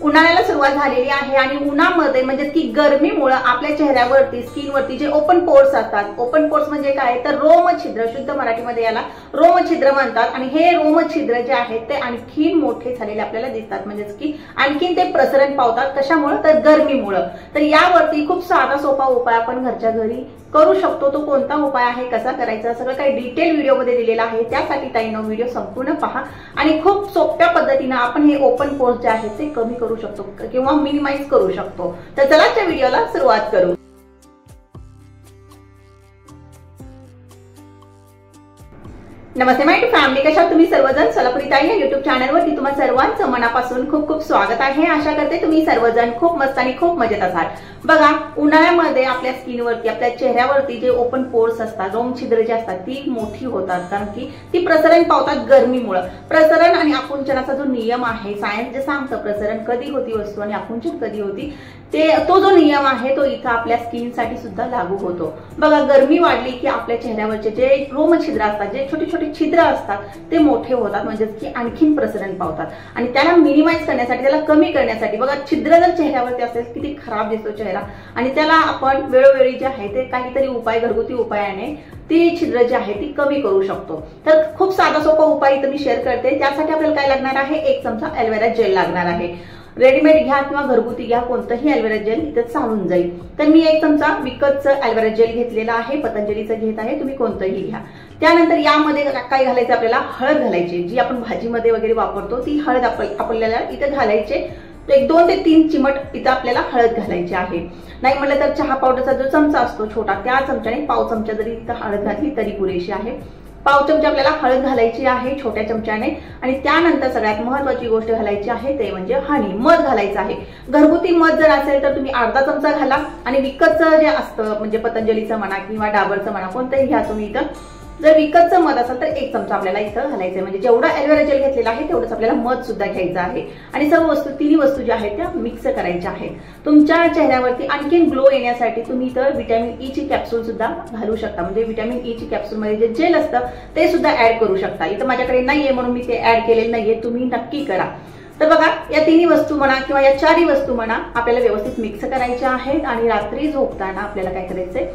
उन्हाळ्याला सुरुवात झालेली आहे आणि उन्हामध्ये म्हणजे की गरमीमुळे आपल्या चेहऱ्यावरती स्किनवरती जे ओपन पोर्स असतात, ओपन पोर्स म्हणजे काय तर रोमछिद्र, शुद्ध मराठीमध्ये याला रोमछिद्र म्हणतात आणि हे रोमछिद्र जे आहेत ते आणखी मोठे झालेले आपल्याला दिसतात, म्हणजेच की आणखीन ते प्रसरण पावतात. कशामुळे तर गरमीमुळे. तर यावरती खूप साधा सोपा उपाय आपण घरच्या घरी करू शकतो. तो कोणता उपाय आहे, कसा करायचा, सगळं काही डिटेल व्हिडिओमध्ये दिलेलं आहे. त्यासाठी ताईंनो व्हिडिओ संपूर्ण पहा आणि खूप सोप्या पद्धतीने आपण हे ओपन पोर्स जे आहेत ते कमी करू शकतो किंवा मिनिमाइज करू शकतो. तर चला त्या व्हिडिओला सुरुवात करू. नमस्ते माय फॅमिली, कशा तुम्ही सर्वजण. सोलापुरी ताई या युट्यूब चॅनलवरती तुम्हा सर्वांचं मनापासून खूप खूप स्वागत आहे. आशा करते तुम्ही सर्वजण खूप मस्त आणि खूप मजेत असाल. बघा, उन्हाळ्यामध्ये आपल्या स्किनवरती, आपल्या चेहऱ्यावरती जे ओपन पोर्स असतात, रोमछिद्र जे असतात ती मोठी होतात, कारण की ती प्रसरण पावतात गरमीमुळे. प्रसरण आणि आकुंचनाचा जो नियम आहे, सायन्स जे सांगतं प्रसरण कधी होती वस्तू आणि आकुंचन कधी होती, तो जो नियम आहे तो इथं आपल्या स्किनसाठी सुद्धा लागू होतो. बघा, गरमी वाढली की आपल्या चेहऱ्यावरचे जे रोमछिद्र असतात, जे छोटे छोटे छिद्र असतात ते मोठे होतात, म्हणजेच की आणखीन प्रसरण पावतात. आणि त्याला मिनिमाइज करण्यासाठी, त्याला कमी करण्यासाठी, बघा छिद्र जर चेहऱ्यावरती असेल किती खराब दिसतो चेहरा, आणि त्याला आपण वेळोवेळी जे आहे ते काहीतरी उपाय, घरगुती उपायाने ती छिद्र जी आहे ती कमी करू शकतो. तर खूप साधा सोपा उपाय इथं मी शेअर करते. त्यासाठी आपल्याला काय लागणार आहे, 1 चमचा ॲलोवेरा जेल लागणार आहे. रेडीमेड घ्या किंवा घरगुती घ्या, कोणतंही ॲलोवेरा जेल इथं चालून जाईल. तर मी 1 चमचा विकतचं ॲलोवेरा जेल घेतलेला आहे, पतंजलीचं घेत आहे, तुम्ही कोणतंही घ्या. त्यानंतर यामध्ये काय घालायचं, आपल्याला हळद घालायची, जी आपण भाजीमध्ये वगैरे वापरतो ती हळद आपल्याला इथं घालायचे. 1 ते 3 चिमट इथं आपल्याला हळद घालायची आहे. नाही म्हटलं तर चहा पावडरचा जो चमचा असतो छोटा, त्या चमच्याने पाव चमचा जरी इथं हळद घातली तरी पुरेशी आहे. पाव चमचा आपल्याला हळद घालायची आहे छोट्या चमच्याने. आणि त्यानंतर सगळ्यात महत्वाची गोष्ट घालायची आहे ते म्हणजे हनी, मध घालायचं आहे. घरगुती मध जर असेल तर तुम्ही अर्धा चमचा घाला, आणि विकतचं जे असतं म्हणजे पतंजलीचं म्हणा किंवा डाबरचं म्हणा, कोणतंही घ्या तुम्ही. इथं जर विकतचं मध असेल तर 1 चमचा आपल्याला इथं घालायचं, म्हणजे जेवढा ॲलोवेरा जेल घेतलेला आहे तेवढंच आपल्याला मध सुद्धा घ्यायचं आहे. आणि सर्व वस्तू, तिन्ही वस्तू ज्या आहेत त्या मिक्स करायच्या आहेत. तुमच्या चेहऱ्यावरती आणखीन ग्लो येण्यासाठी तुम्ही इथं व्हिटॅमिन ई ची कॅप्सूल सुद्धा घालू शकता, म्हणजे व्हिटॅमिन ई ची कॅप्सूल मध्ये जे जेल असतं ते सुद्धा ऍड करू शकता. इथं माझ्याकडे नाहीये म्हणून मी ते ऍड केलेलं नाहीये, तुम्ही नक्की करा. तर बघा, या तिन्ही वस्तू म्हणा किंवा या 4ही वस्तू म्हणा आपल्याला व्यवस्थित मिक्स करायच्या आहेत. आणि रात्री झोपताना आपल्याला काय करायचंय,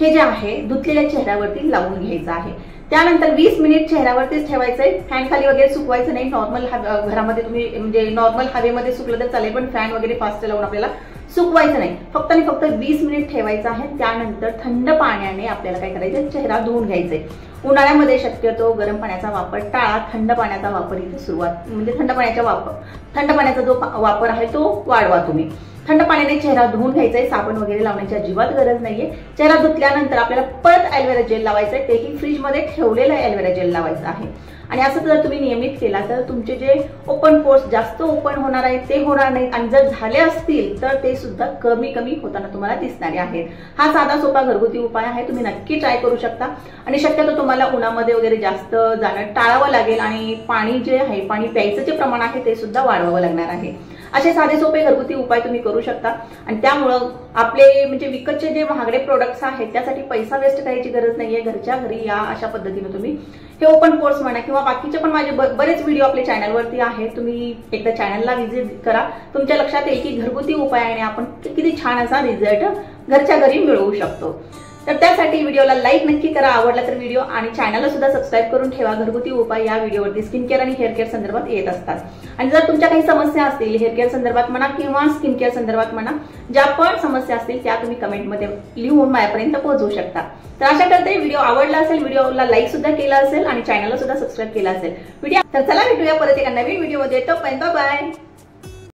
हे जे आहे धुतलेल्या चेहऱ्यावरती लावून घ्यायचं आहे. त्यानंतर 20 मिनिट चेहऱ्यावरतीच ठेवायचंय, फॅन खाली वगैरे सुकवायचं नाही. नॉर्मल घरामध्ये तुम्ही म्हणजे नॉर्मल हवेमध्ये सुकलं तर चालेल, पण फॅन वगैरे फास्ट लावून आपल्याला सुकवायचं नाही. फक्त आणि फक्त 20 मिनिट ठेवायचं आहे. त्यानंतर थंड पाण्याने आपल्याला काय करायचं, चेहरा धुवून घ्यायचंय. उन्हाळ्यामध्ये शक्यतो गरम पाण्याचा वापर टाळा, थंड पाण्याचा वापर इथे सुरुवात, म्हणजे थंड पाण्याचा जो वापर आहे तो वाढवा तुम्ही. थंड पाण्याने चेहरा धुवून घ्यायचा आहे, साबण वगैरे लावण्याची अजिबात गरज नाहीये. चेहरा धुतल्यानंतर आपल्याला परत ॲलोवेरा जेल लावायचं आहे, तेही फ्रीजमध्ये ठेवलेलं ॲलोवेरा जेल लावायचं आहे. आणि असं जर तुम्ही नियमित केला तर तुमचे जे ओपन पोर्स जास्त ओपन होणार आहेत ते होणार नाहीत, आणि जर झाले असतील तर ते सुद्धा कमी होताना तुम्हाला दिसणारे आहेत. हा साधा सोपा घरगुती उपाय आहे, तुम्ही नक्की ट्राय करू शकता. आणि शक्यतो तुम्हाला उन्हामध्ये वगैरे जास्त जाणं टाळावं लागेल, आणि पाणी जे आहे, पाणी प्यायचं जे प्रमाण आहे ते सुद्धा वाढवावं लागणार आहे. असे साधे सोपे घरगुती उपाय तुम्ही करू शकता. आणि त्यामुळं आपले म्हणजे विकतचे जे महागडे प्रोडक्ट्स आहेत त्यासाठी पैसा वेस्ट करायची गरज नाहीये. घरच्या घरी या अशा पद्धतीने तुम्ही हे ओपन पोर्स म्हणा किंवा बाकीचे पण माझे बरेच व्हिडिओ आपल्या चॅनलवरती आहेत, तुम्ही एकदा चॅनलला व्हिजिट करा. तुमच्या लक्षात येईल की घरगुती उपायाने आपण किती छान असा रिझल्ट घरच्या घरी मिळवू शकतो. तर त्यासाठी व्हिडिओला लाईक नक्की करा, आवडला तर व्हिडिओ, आणि चॅनलला सुद्धा सबस्क्राईब करून ठेवा. घरगुती उपाय या व्हिडिओवरती स्किन केअर आणि हेअर केअर संदर्भात येत असतात. आणि जर तुमच्या काही समस्या असतील हेअर केअर संदर्भात म्हणा किंवा स्किन केअर संदर्भात म्हणा, ज्या पण समस्या असतील त्या तुम्ही कमेंटमध्ये लिहून माझ्यापर्यंत पोहोचवू शकता. तर आशा करते व्हिडिओ आवडला असेल, व्हिडिओला लाईक सुद्धा केला असेल आणि चॅनलला सुद्धा सबस्क्राईब केला असेल. तर चला भेटूया परत एका नवीन व्हिडिओमध्ये. तोपर्यंत बाय.